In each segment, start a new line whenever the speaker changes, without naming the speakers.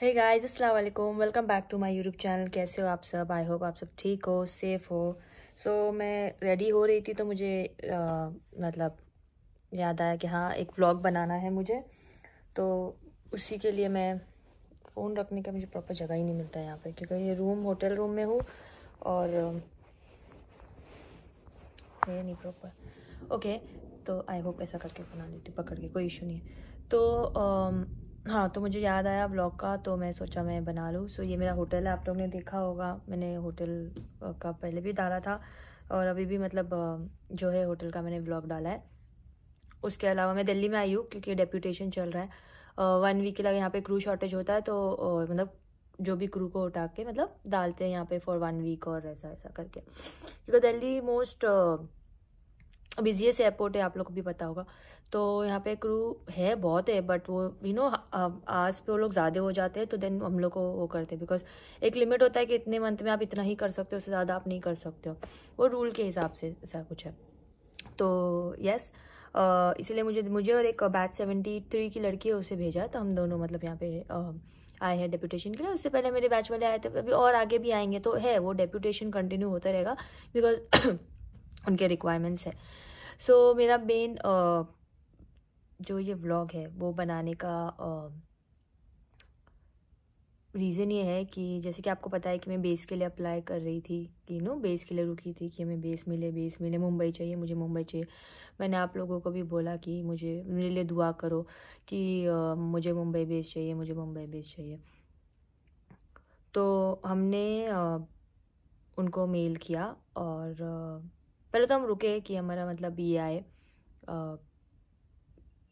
हे guys, अस्सलाम वालेकुम। Welcome back to my YouTube channel. कैसे हो आप सब? आई होप आप सब ठीक हो, सेफ हो। मैं रेडी हो रही थी तो मुझे मतलब याद आया कि हाँ, एक व्लॉग बनाना है मुझे। तो उसी के लिए मैं फ़ोन रखने का मुझे प्रॉपर जगह ही नहीं मिलता है यहाँ पे, क्योंकि ये होटल रूम में हूँ और है नहीं प्रॉपर। ओके, तो आई होप ऐसा करके बना लेती हूँ, पकड़ के, कोई इशू नहीं है। तो हाँ, तो मुझे याद आया व्लॉग का, तो मैं सोचा मैं बना लूँ। ये मेरा होटल है, आप लोगों ने देखा होगा, मैंने होटल का पहले भी डाला था और अभी भी मतलब जो है होटल का मैंने व्लॉग डाला है। उसके अलावा मैं दिल्ली में आई हूँ क्योंकि डेप्यूटेशन चल रहा है। 1 वीक के लिए यहाँ पे क्रू शॉर्टेज होता है, तो मतलब जो भी क्रू को उठा के मतलब डालते हैं यहाँ पे फॉर 1 वीक और ऐसा ऐसा करके, क्योंकि दिल्ली मोस्ट बिजीएस्ट एयरपोर्ट है, आप लोग को भी पता होगा। तो यहाँ पे क्रू है, बहुत है, बट वो आज पे वो लोग ज़्यादा हो जाते हैं, तो देन हम लोग को वो करते हैं, बिकॉज एक लिमिट होता है कि इतने मंथ में आप इतना ही कर सकते हो, उससे ज़्यादा आप नहीं कर सकते हो, वो रूल के हिसाब से ऐसा कुछ है। तो यस, इसलिए मुझे और एक बैच 73 की लड़की है, उसे भेजा, तो हम दोनों मतलब यहाँ पे आए हैं डेप्यूटेशन के लिए। उससे पहले मेरे बैच वाले आए थे, अभी और आगे भी आएंगे, तो है वो डेप्यूटेशन कंटिन्यू होता रहेगा बिकॉज उनके रिक्वायरमेंट्स है। मेरा मेन जो ये व्लॉग है वो बनाने का रीज़न ये है कि जैसे कि आपको पता है कि मैं बेस के लिए अप्लाई कर रही थी, कि बेस के लिए रुकी थी कि हमें बेस मिले, मुंबई चाहिए, मुझे मुंबई चाहिए। मैंने आप लोगों को भी बोला कि मेरे लिए दुआ करो कि मुझे मुंबई बेस चाहिए, मुझे मुंबई बेस चाहिए। तो हमने उनको मेल किया और पहले तो हम रुके कि हमारा मतलब ये आए,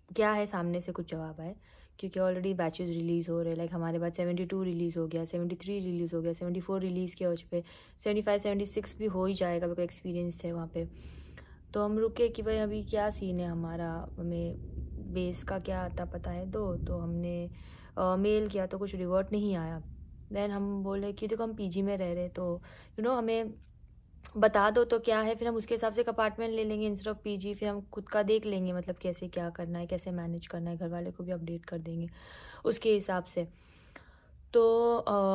क्या है सामने से कुछ जवाब आए, क्योंकि ऑलरेडी बैचेस रिलीज़ हो रहे, लाइक हमारे बाद 72 रिलीज़ हो गया, 73 रिलीज़ हो गया, 74 रिलीज़ के उस पर 75 76 भी हो ही जाएगा, बिकॉज एक्सपीरियंस है वहाँ पे। तो हम रुके कि भाई अभी क्या सीन है हमारा, हमें बेस का क्या आता पता है दो। तो हमने मेल किया तो कुछ रिवर्ट नहीं आया। देन हम बोले कि देखो हम पीजी में रह रहे, तो हमें बता दो तो क्या है, फिर हम उसके हिसाब से एक अपार्टमेंट ले लेंगे इंस्टेड ऑफ पीजी, फिर हम खुद का देख लेंगे मतलब कैसे क्या करना है, कैसे मैनेज करना है, घर वाले को भी अपडेट कर देंगे उसके हिसाब से। तो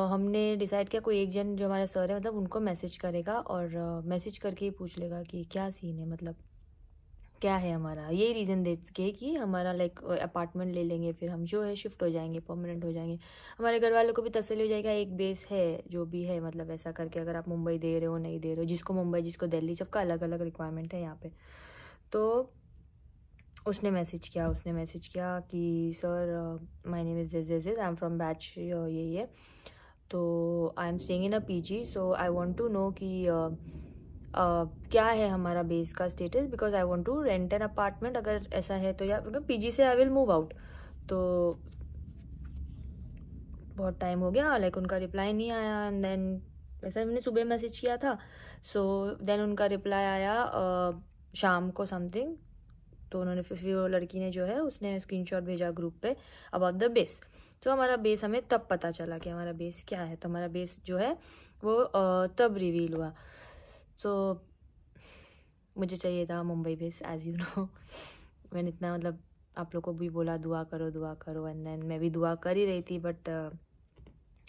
हमने डिसाइड किया कोई एक जन जो हमारा सर है मतलब उनको मैसेज करेगा और मैसेज करके ही पूछ लेगा कि क्या सीन है, मतलब क्या है हमारा, यही रीज़न दे के कि हमारा लाइक अपार्टमेंट ले लेंगे, फिर हम जो है शिफ्ट हो जाएंगे, परमानेंट हो जाएंगे। हमारे घर वालों को भी तसल्ली हो जाएगा, एक बेस है जो भी है, मतलब ऐसा करके अगर आप मुंबई दे रहे हो नहीं दे रहे हो, जिसको मुंबई जिसको दिल्ली, सबका अलग अलग रिक्वायरमेंट है यहाँ पे। तो उसने मैसेज किया कि sir my name is this I am from batch ये तो I am staying in a PG, so I want to know कि क्या है हमारा बेस का status, because I want to rent an apartment, अगर ऐसा है तो, या पीजी से आई विल मूव आउट। तो बहुत टाइम हो गया, लाइक उनका रिप्लाई नहीं आया। एंड देन वैसा मैंने सुबह मैसेज किया था, देन उनका रिप्लाई आया शाम को समथिंग। तो उन्होंने फिर वो लड़की ने जो है उसने स्क्रीनशॉट भेजा ग्रुप पे अबाउट द बेस। तो हमारा बेस हमें तब पता चला कि हमारा बेस क्या है। तो हमारा बेस जो है वो तब रिवील हुआ। मुझे चाहिए था Mumbai base, as you know. मैंने इतना मतलब आप लोग को भी बोला दुआ करो, एंड देन मैं भी दुआ कर ही रही थी, बट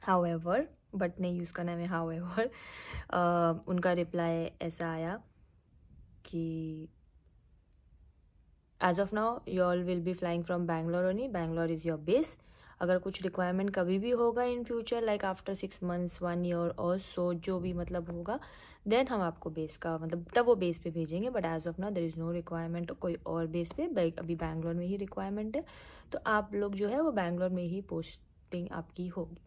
हाउएवर, बट नहीं यूज़ करना है हाउएवर। उनका रिप्लाई ऐसा आया कि as of now you all will be flying from Bangalore only, Bangalore is your base. अगर कुछ रिक्वायरमेंट कभी भी होगा in future, like after 6 months 1 year और सो, जो भी मतलब होगा, देन हम आपको बेस का मतलब तब वो बेस पे भेजेंगे। But as of now there is no requirement कोई और बेस पे, अभी बैंगलोर में ही रिक्वायरमेंट है, तो आप लोग जो है वो बैंगलोर में ही पोस्टिंग आपकी होगी।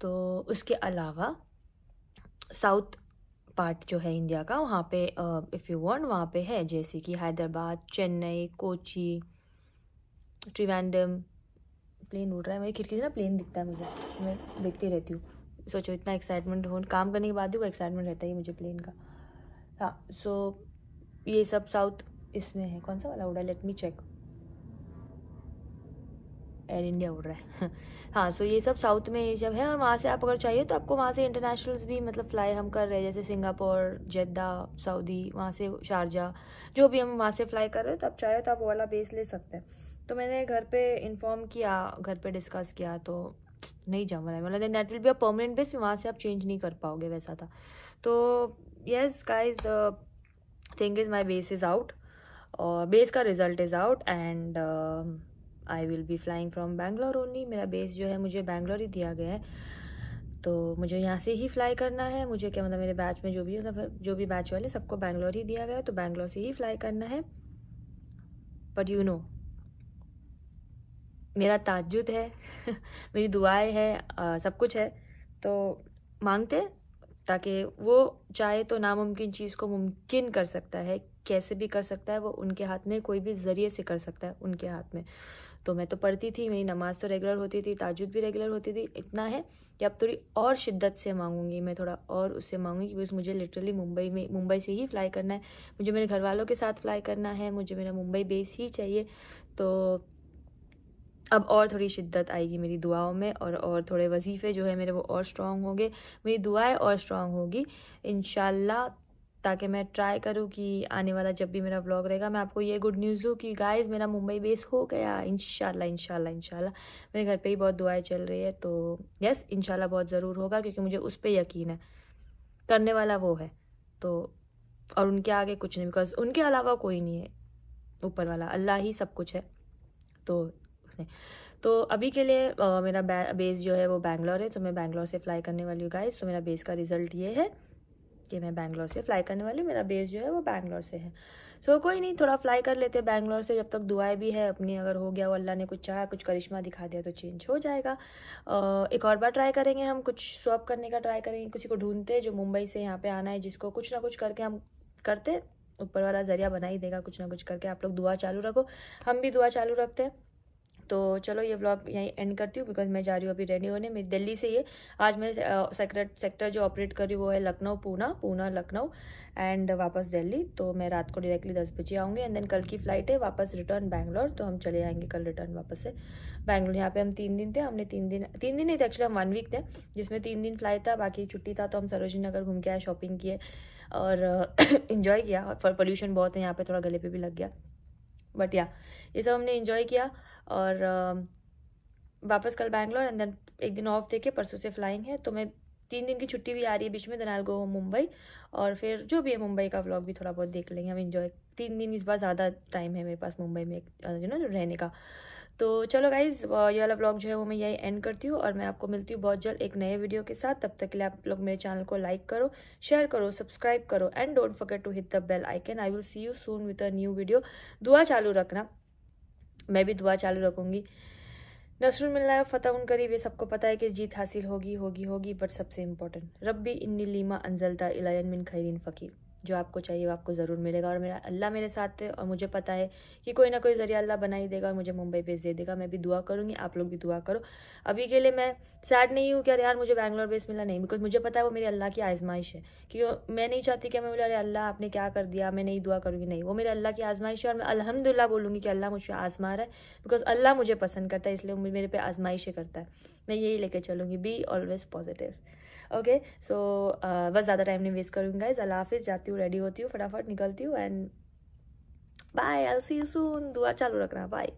तो उसके अलावा साउथ पार्ट जो है इंडिया का, वहाँ पे इफ़ यू वांट वहाँ पे है, जैसे कि हैदराबाद, चेन्नई, कोची, त्रिवेंद्रम। प्लेन उड़ रहा है, मेरी खिड़की से ना प्लेन दिखता है मुझे, मैं देखती रहती हूँ। सोचो इतना एक्साइटमेंट हो, काम करने के बाद भी वो एक्साइटमेंट रहता है मुझे प्लेन का। हाँ, ये सब साउथ इसमें है। कौन सा वाला उड़ा, let me check. Air India उड़ रहा है हाँ, सो ये सब साउथ में ये सब है। और वहाँ से आप अगर चाहिए तो आपको वहाँ से इंटरनेशनल्स भी मतलब फ़्लाई हम कर रहे हैं, जैसे सिंगापुर, जेद्दा, सऊदी, वहाँ से शारजा, जो भी हम वहाँ से फ़्लाई कर रहे हैं। तो आप चाहे तो आप वो वाला बेस ले सकते हैं। तो मैंने घर पे इन्फॉर्म किया, घर पे डिस्कस किया, तो नहीं जम रहा है, मतलब that will be a permanent base, वहाँ से आप चेंज नहीं कर पाओगे, वैसा था। तो yes guys, the thing is my base is out, और बेस का result is out, and I will be flying from Bangalore only. मेरा बेस जो है मुझे बैंगलोर ही दिया गया है, तो मुझे यहाँ से ही फ्लाई करना है। मुझे क्या मतलब, मेरे बैच में जो भी मतलब जो भी बैच वाले सबको बैंगलोर ही दिया गया है, तो बैंगलोर से ही फ्लाई करना है। बट यू नो, मेरा ताज्जुद है मेरी दुआएं है, सब कुछ है, तो मांगते ताकि वो चाहे तो नामुमकिन चीज़ को मुमकिन कर सकता है, कैसे भी कर सकता है, वो उनके हाथ में, कोई भी ज़रिए से कर सकता है, उनके हाथ में। तो मैं तो पढ़ती थी, मेरी नमाज़ तो रेगुलर होती थी, ताज्जुद भी रेगुलर होती थी। इतना है कि अब थोड़ी और शिद्दत से मांगूंगी, मैं थोड़ा और उससे मांगूंगी कि बस मुझे लिटरली मुंबई से ही फ्लाई करना है, मुझे मेरे घर वालों के साथ फ्लाई करना है, मुझे मेरा मुंबई बेस ही चाहिए। तो अब और थोड़ी शिद्दत आएगी मेरी दुआओं में, और थोड़े वजीफ़े जो है मेरे वो और स्ट्रॉन्ग होंगे, मेरी दुआएं और स्ट्रॉन्ग होगी इंशाल्लाह, ताकि मैं ट्राई करूँ कि आने वाला जब भी मेरा व्लॉग रहेगा मैं आपको ये गुड न्यूज़ दूँ कि गाइज़ मेरा मुंबई बेस हो गया इंशाल्लाह इंशाल्लाह इंशाल्लाह। मेरे घर पे ही बहुत दुआएं चल रही है, तो यस इंशाल्लाह बहुत ज़रूर होगा, क्योंकि मुझे उस पर यकीन है, करने वाला वो है। तो और उनके आगे कुछ नहीं, बिकॉज उनके अलावा कोई नहीं है, ऊपर वाला अल्लाह ही सब कुछ है। तो उसने, तो अभी के लिए मेरा बेस जो है वो बैंगलोर है, तो मैं बैंगलोर से फ्लाई करने वाली हूँ गाइस। तो मेरा बेस का रिजल्ट ये है कि मैं बैंगलोर से फ्लाई करने वाली हूँ, मेरा बेस जो है वो बैंगलोर से है। सो कोई नहीं, थोड़ा फ्लाई कर लेते हैं बैंगलोर से, जब तक दुआएं भी है अपनी, अगर हो गया वो अल्लाह ने कुछ चाहा, कुछ करिश्मा दिखा दिया तो चेंज हो जाएगा। एक और बार ट्राई करेंगे, हम कुछ स्वैप करने का ट्राई करेंगे, किसी को ढूंढते जो मुंबई से यहाँ पे आना है, जिसको कुछ ना कुछ करके हम करते, ऊपर वाला जरिया बना ही देगा कुछ ना कुछ करके। आप लोग दुआ चालू रखो, हम भी दुआ चालू रखते हैं। तो चलो ये व्लॉग यहीं एंड करती हूँ, बिकॉज मैं जा रही हूँ अभी रेडी होने। मैं दिल्ली से ये आज मैं सेक्टर जो ऑपरेट कर रही हूँ वो है लखनऊ पूना लखनऊ एंड वापस दिल्ली। तो मैं रात को डायरेक्टली 10 बजे आऊँगी, एंड देन कल की फ़्लाइट है वापस रिटर्न बैंगलोर, तो हम चले आएंगे कल रिटर्न वापस से बैंगलोर। यहाँ पे हम 3 दिन थे, हमने 3 दिन नहीं थे एक्चुअली, हम 1 वीक थे, जिसमें 3 दिन फ्लाइट था, बाकी छुट्टी था। तो हम सरोजनी नगर घूम के आए, शॉपिंग किए और इन्जॉय किया। और पोल्यूशन बहुत है यहाँ पे, थोड़ा गले पे भी लग गया, बट या ये सब हमने इन्जॉय किया। और वापस कल बैंगलोर, एंड देन एक दिन ऑफ देके परसों से फ्लाइंग है। तो मैं 3 दिन की छुट्टी भी आ रही है बीच में, then I will go Mumbai, और फिर जो भी है मुंबई का व्लॉग भी थोड़ा बहुत देख लेंगे हम, इन्जॉय। 3 दिन इस बार ज़्यादा टाइम है मेरे पास मुंबई में रहने का। तो चलो गाइज, ये वाला व्लॉग जो है वो मैं यही एंड करती हूँ, और मैं आपको मिलती हूँ बहुत जल्द एक नए वीडियो के साथ। तब तक के लिए आप लोग मेरे चैनल को लाइक करो, शेयर करो, सब्सक्राइब करो, and don't forget to hit the bell icon. I will see you soon with a new video. दुआ चालू रखना, मैं भी दुआ चालू रखूँगी। नसरुन मिलना फ़तह उन करीब, ये सबको पता है कि जीत हासिल होगी। बट सबसे इम्पोर्टेंट, रब्बी इन्नी लीमा अंजलता इलायन मिन खैरिन फ़कीर, जो आपको चाहिए वो आपको ज़रूर मिलेगा। और मेरा अल्लाह मेरे साथ है, और मुझे पता है कि कोई ना कोई ज़रिया अल्लाह बना ही देगा, और मुझे मुंबई बेस दे देगा। मैं भी दुआ करूँगी, आप लोग भी दुआ करो। अभी के लिए मैं सैड नहीं हूँ कि अरे यार मुझे बैंगलोर बेस मिला, नहीं, बिकॉज मुझे पता है वो मेरी अल्लाह की आजमाइश है। क्योंकि मैं नहीं चाहती कि मैं बोले अरे अल्लाह आपने क्या कर दिया, मैं नहीं दुआ करूँगी, नहीं, वो मेरे अल्लाह की आजमाइश है। और मैं अल्हम्दुलिल्लाह बोलूँगी कि अल्लाह मुझ पर आजमा रहा है, बिकॉज अल्लाह मुझे पसंद करता है, इसलिए मेरे पे आजमाइशें करता है। मैं यही लेके चलूँगी, बी ऑलवेज पॉजिटिव। ओके, सो बस ज़्यादा टाइम नहीं वेस्ट करूँगी गाइज। अल्लाह हाफिज़, जाती हूँ, रेडी होती हूँ, फटाफट निकलती हूँ, and bye, I will see you soon. दुआ चालू रखना, बाय।